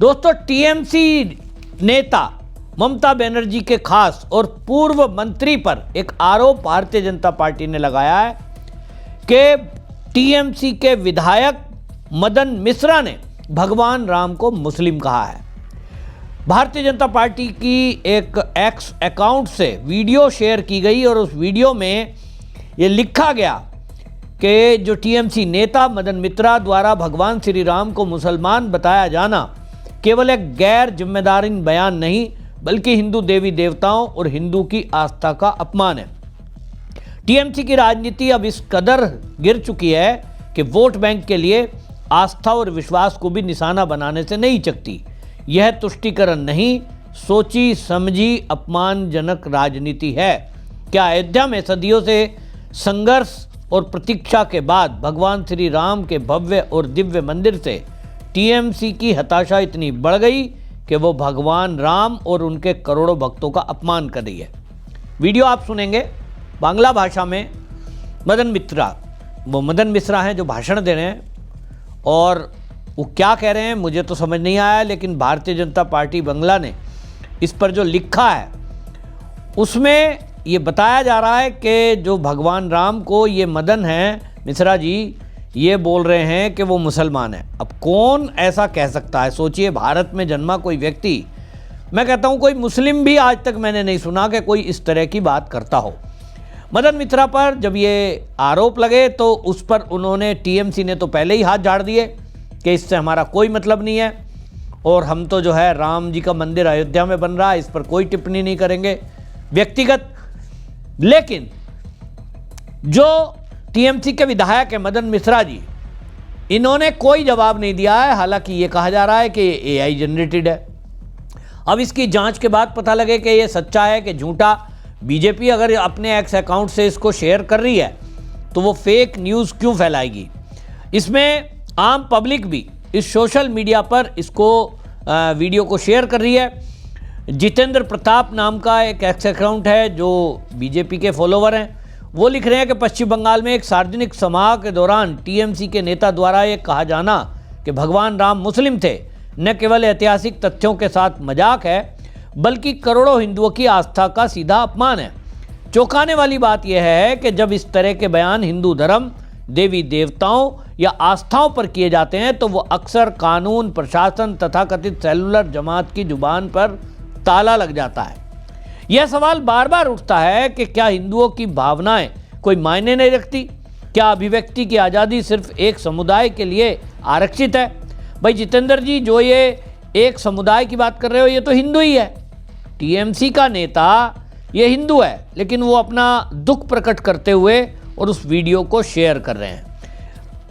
दोस्तों, टीएमसी नेता ममता बनर्जी के खास और पूर्व मंत्री पर एक आरोप भारतीय जनता पार्टी ने लगाया है कि टीएमसी के विधायक मदन मिश्रा ने भगवान राम को मुस्लिम कहा है। भारतीय जनता पार्टी की एक एक्स अकाउंट से वीडियो शेयर की गई और उस वीडियो में ये लिखा गया कि जो टीएमसी नेता मदन मिश्रा द्वारा भगवान श्री राम को मुसलमान बताया जाना केवल एक गैर जिम्मेदार बयान नहीं बल्कि हिंदू देवी देवताओं और हिंदू की आस्था का अपमान है। टीएमसी की राजनीति अब इस कदर गिर चुकी है कि वोट बैंक के लिए आस्था और विश्वास को भी निशाना बनाने से नहीं चकती। यह तुष्टीकरण नहीं, सोची समझी अपमानजनक राजनीति है। क्या अयोध्या में सदियों से संघर्ष और प्रतीक्षा के बाद भगवान श्री राम के भव्य और दिव्य मंदिर से टीएमसी की हताशा इतनी बढ़ गई कि वो भगवान राम और उनके करोड़ों भक्तों का अपमान कर रही है। वीडियो आप सुनेंगे बांग्ला भाषा में। मदन मिश्रा हैं जो भाषण दे रहे हैं और वो क्या कह रहे हैं मुझे तो समझ नहीं आया, लेकिन भारतीय जनता पार्टी बांग्ला ने इस पर जो लिखा है उसमें ये बताया जा रहा है कि जो भगवान राम को ये मदन हैं मिश्रा जी ये बोल रहे हैं कि वो मुसलमान है। अब कौन ऐसा कह सकता है? सोचिए, भारत में जन्मा कोई व्यक्ति, मैं कहता हूँ कोई मुस्लिम भी आज तक मैंने नहीं सुना कि कोई इस तरह की बात करता हो। मदन मिश्रा पर जब ये आरोप लगे तो उस पर उन्होंने टीएमसी ने तो पहले ही हाथ झाड़ दिए कि इससे हमारा कोई मतलब नहीं है और हम तो जो है राम जी का मंदिर अयोध्या में बन रहा है, इस पर कोई टिप्पणी नहीं करेंगे व्यक्तिगत। लेकिन जो टीएमसी के विधायक है मदन मिश्रा जी, इन्होंने कोई जवाब नहीं दिया है। हालांकि ये कहा जा रहा है कि ये एआई जनरेटेड है। अब इसकी जांच के बाद पता लगे कि ये सच्चा है कि झूठा। बीजेपी अगर अपने एक्स अकाउंट से इसको शेयर कर रही है तो वो फेक न्यूज़ क्यों फैलाएगी? इसमें आम पब्लिक भी इस सोशल मीडिया पर इसको वीडियो को शेयर कर रही है। जितेंद्र प्रताप नाम का एक एक्स अकाउंट है जो बीजेपी के फॉलोवर हैं, वो लिख रहे हैं कि पश्चिम बंगाल में एक सार्वजनिक समारोह के दौरान टीएमसी के नेता द्वारा ये कहा जाना कि भगवान राम मुस्लिम थे न केवल ऐतिहासिक तथ्यों के साथ मजाक है बल्कि करोड़ों हिंदुओं की आस्था का सीधा अपमान है। चौंकाने वाली बात यह है कि जब इस तरह के बयान हिंदू धर्म, देवी देवताओं या आस्थाओं पर किए जाते हैं तो वो अक्सर कानून, प्रशासन तथा कथित सेलुलर जमात की जुबान पर ताला लग जाता है। यह सवाल बार बार उठता है कि क्या हिंदुओं की भावनाएं कोई मायने नहीं रखती? क्या अभिव्यक्ति की आज़ादी सिर्फ एक समुदाय के लिए आरक्षित है? भाई जितेंद्र जी, जो ये एक समुदाय की बात कर रहे हो ये तो हिंदू ही है। टीएमसी का नेता ये हिंदू है, लेकिन वो अपना दुख प्रकट करते हुए और उस वीडियो को शेयर कर रहे हैं।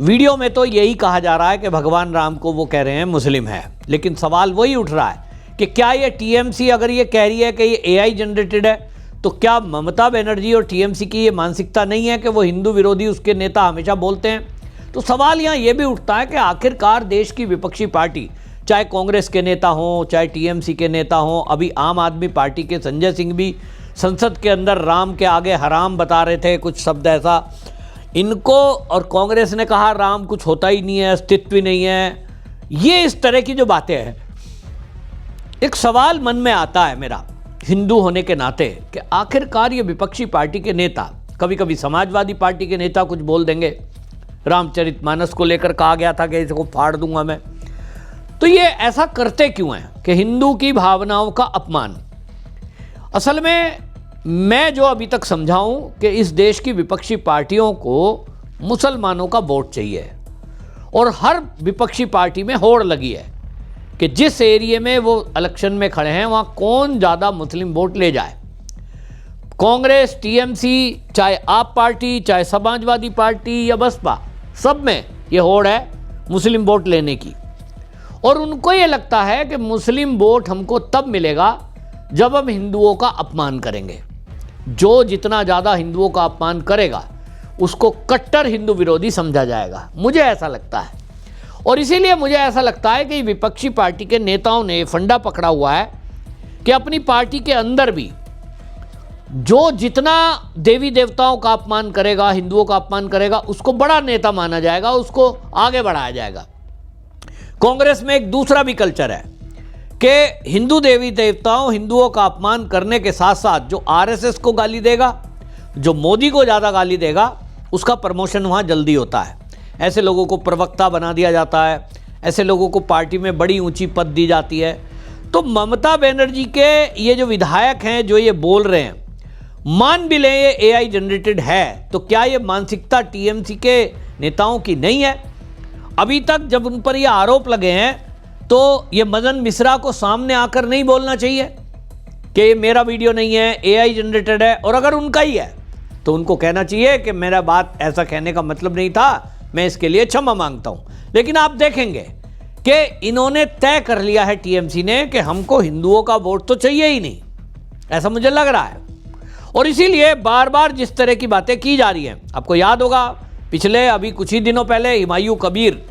वीडियो में तो यही कहा जा रहा है कि भगवान राम को वो कह रहे हैं मुस्लिम है, लेकिन सवाल वही उठ रहा है कि क्या ये टीएमसी अगर ये कह रही है कि ये एआई जनरेटेड है तो क्या ममता बनर्जी और टीएमसी की ये मानसिकता नहीं है कि वो हिंदू विरोधी उसके नेता हमेशा बोलते हैं? तो सवाल यहाँ ये भी उठता है कि आखिरकार देश की विपक्षी पार्टी, चाहे कांग्रेस के नेता हों चाहे टीएमसी के नेता हों, अभी आम आदमी पार्टी के संजय सिंह भी संसद के अंदर राम के आगे हराम बता रहे थे, कुछ शब्द ऐसा। इनको और कांग्रेस ने कहा राम कुछ होता ही नहीं है, अस्तित्व ही नहीं है। ये इस तरह की जो बातें हैं, एक सवाल मन में आता है मेरा हिंदू होने के नाते कि आखिरकार ये विपक्षी पार्टी के नेता, कभी कभी समाजवादी पार्टी के नेता कुछ बोल देंगे, रामचरितमानस को लेकर कहा गया था कि इसको फाड़ दूंगा मैं, तो ये ऐसा करते क्यों हैं कि हिंदू की भावनाओं का अपमान? असल में मैं जो अभी तक समझाऊं कि इस देश की विपक्षी पार्टियों को मुसलमानों का वोट चाहिए और हर विपक्षी पार्टी में होड़ लगी है कि जिस एरिया में वो इलेक्शन में खड़े हैं वहाँ कौन ज़्यादा मुस्लिम वोट ले जाए। कांग्रेस, टीएमसी, चाहे आप पार्टी, चाहे समाजवादी पार्टी या बसपा, सब में ये होड़ है मुस्लिम वोट लेने की। और उनको ये लगता है कि मुस्लिम वोट हमको तब मिलेगा जब हम हिंदुओं का अपमान करेंगे। जो जितना ज़्यादा हिंदुओं का अपमान करेगा उसको कट्टर हिंदू विरोधी समझा जाएगा, मुझे ऐसा लगता है। और इसीलिए मुझे ऐसा लगता है कि विपक्षी पार्टी के नेताओं ने फंडा पकड़ा हुआ है कि अपनी पार्टी के अंदर भी जो जितना देवी देवताओं का अपमान करेगा, हिंदुओं का अपमान करेगा, उसको बड़ा नेता माना जाएगा, उसको आगे बढ़ाया जाएगा। कांग्रेस में एक दूसरा भी कल्चर है कि हिंदू देवी देवताओं, हिंदुओं का अपमान करने के साथ साथ जो आरएसएस को गाली देगा, जो मोदी को ज़्यादा गाली देगा, उसका प्रमोशन वहाँ जल्दी होता है। ऐसे लोगों को प्रवक्ता बना दिया जाता है, ऐसे लोगों को पार्टी में बड़ी ऊंची पद दी जाती है। तो ममता बनर्जी के ये जो विधायक हैं जो ये बोल रहे हैं, मान भी लें ये एआई जनरेटेड है, तो क्या ये मानसिकता टीएमसी के नेताओं की नहीं है? अभी तक जब उन पर ये आरोप लगे हैं तो ये मदन मिश्रा को सामने आकर नहीं बोलना चाहिए कि ये मेरा वीडियो नहीं है, एआई जनरेटेड है, और अगर उनका ही है तो उनको कहना चाहिए कि मेरा बात ऐसा कहने का मतलब नहीं था, मैं इसके लिए क्षमा मांगता हूं। लेकिन आप देखेंगे कि इन्होंने तय कर लिया है टीएमसी ने कि हमको हिंदुओं का वोट तो चाहिए ही नहीं, ऐसा मुझे लग रहा है। और इसीलिए बार बार जिस तरह की बातें की जा रही हैं, आपको याद होगा पिछले अभी कुछ ही दिनों पहले हुमायूं कबीर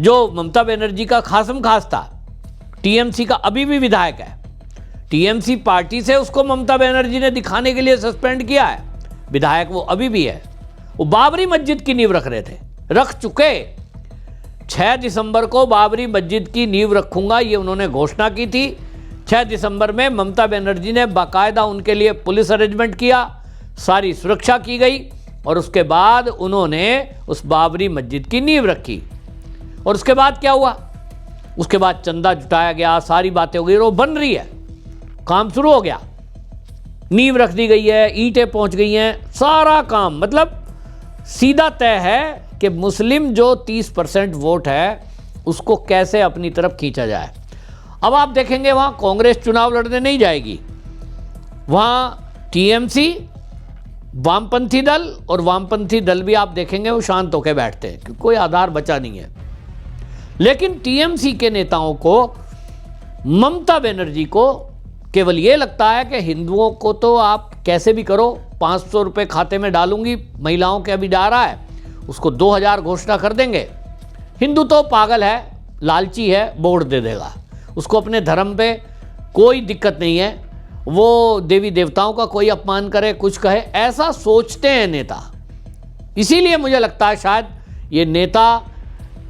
जो ममता बनर्जी का खासम खास था, टीएमसी का अभी भी विधायक है, टीएमसी पार्टी से उसको ममता बनर्जी ने दिखाने के लिए सस्पेंड किया है, विधायक वो अभी भी है। वो बाबरी मस्जिद की नींव रख रहे थे, रख चुके। 6 दिसंबर को बाबरी मस्जिद की नींव रखूंगा, ये उन्होंने घोषणा की थी। 6 दिसंबर में ममता बनर्जी ने बाकायदा उनके लिए पुलिस अरेंजमेंट किया, सारी सुरक्षा की गई, और उसके बाद उन्होंने उस बाबरी मस्जिद की नींव रखी। और उसके बाद क्या हुआ? उसके बाद चंदा जुटाया गया, सारी बातें हो गई, वो बन रही है, काम शुरू हो गया, नींव रख दी गई है, ईंटें पहुंच गई हैं, सारा काम मतलब सीधा तय है कि मुस्लिम जो 30% वोट है उसको कैसे अपनी तरफ खींचा जाए। अब आप देखेंगे वहां कांग्रेस चुनाव लड़ने नहीं जाएगी, वहां टीएमसी, वामपंथी दल, और वामपंथी दल भी आप देखेंगे वो शांत होकर बैठते हैं क्योंकि कोई आधार बचा नहीं है। लेकिन टीएमसी के नेताओं को, ममता बनर्जी को केवल ये लगता है कि हिंदुओं को तो आप कैसे भी करो, 500 रुपये खाते में डालूंगी, महिलाओं के अभी जा रहा है, उसको 2000 घोषणा कर देंगे। हिंदू तो पागल है, लालची है, वोट दे देगा, उसको अपने धर्म पे कोई दिक्कत नहीं है, वो देवी देवताओं का कोई अपमान करे, कुछ कहे, ऐसा सोचते हैं नेता। इसीलिए मुझे लगता है शायद ये नेता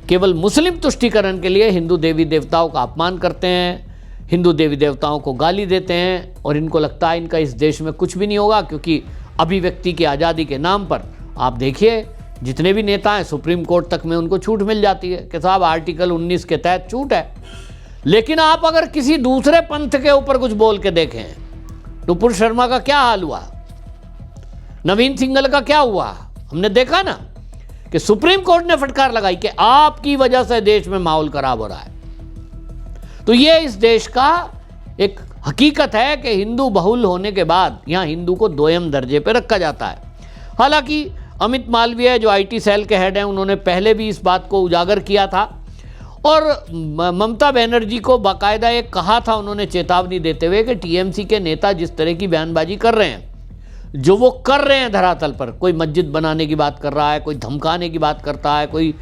केवल मुस्लिम तुष्टीकरण के लिए हिंदू देवी देवताओं का अपमान करते हैं, हिंदू देवी देवताओं को गाली देते हैं, और इनको लगता है इनका इस देश में कुछ भी नहीं होगा, क्योंकि अभिव्यक्ति की आज़ादी के नाम पर आप देखिए जितने भी नेता हैं सुप्रीम कोर्ट तक में उनको छूट मिल जाती है कि साहब आर्टिकल 19 के तहत छूट है। लेकिन आप अगर किसी दूसरे पंथ के ऊपर कुछ बोल के देखें, नुपुर शर्मा का क्या हाल हुआ, नवीन सिंघल का क्या हुआ, हमने देखा ना कि सुप्रीम कोर्ट ने फटकार लगाई कि आपकी वजह से देश में माहौल खराब हो रहा है। तो ये इस देश का एक हकीकत है कि हिंदू बहुल होने के बाद यहां हिंदू को दोयम दर्जे पर रखा जाता है। हालांकि अमित मालवीय जो आईटी सेल के हेड हैं, उन्होंने पहले भी इस बात को उजागर किया था, और ममता बनर्जी को बाकायदा एक कहा था उन्होंने चेतावनी देते हुए कि टीएमसी के नेता जिस तरह की बयानबाजी कर रहे हैं, जो वो कर रहे हैं धरातल पर, कोई मस्जिद बनाने की बात कर रहा है, कोई धमकाने की बात करता है, कोई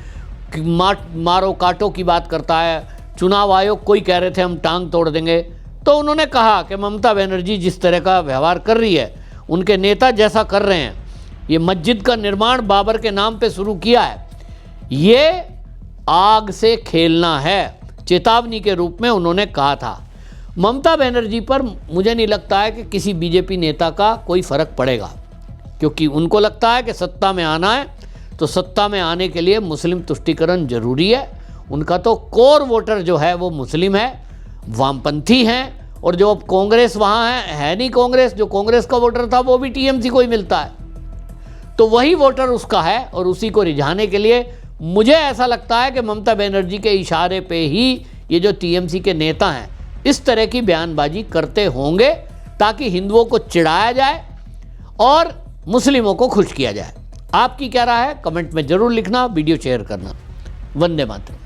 मारो काटो की बात करता है, चुनाव आयोग कोई कह रहे थे हम टांग तोड़ देंगे, तो उन्होंने कहा कि ममता बनर्जी जिस तरह का व्यवहार कर रही है, उनके नेता जैसा कर रहे हैं, ये मस्जिद का निर्माण बाबर के नाम पे शुरू किया है, ये आग से खेलना है, चेतावनी के रूप में उन्होंने कहा था। ममता बनर्जी पर मुझे नहीं लगता है कि किसी बीजेपी नेता का कोई फ़र्क पड़ेगा, क्योंकि उनको लगता है कि सत्ता में आना है तो सत्ता में आने के लिए मुस्लिम तुष्टीकरण जरूरी है। उनका तो कोर वोटर जो है वो मुस्लिम है, वामपंथी हैं, और जो अब कांग्रेस वहाँ है नहीं कांग्रेस, जो कांग्रेस का वोटर था वो भी टीएमसी को ही मिलता है, तो वही वोटर उसका है, और उसी को रिझाने के लिए मुझे ऐसा लगता है कि ममता बनर्जी के इशारे पे ही ये जो टीएमसी के नेता हैं इस तरह की बयानबाजी करते होंगे, ताकि हिंदुओं को चिढ़ाया जाए और मुस्लिमों को खुश किया जाए। आपकी क्या राय है कमेंट में ज़रूर लिखना, वीडियो शेयर करना। वंदे मातरम।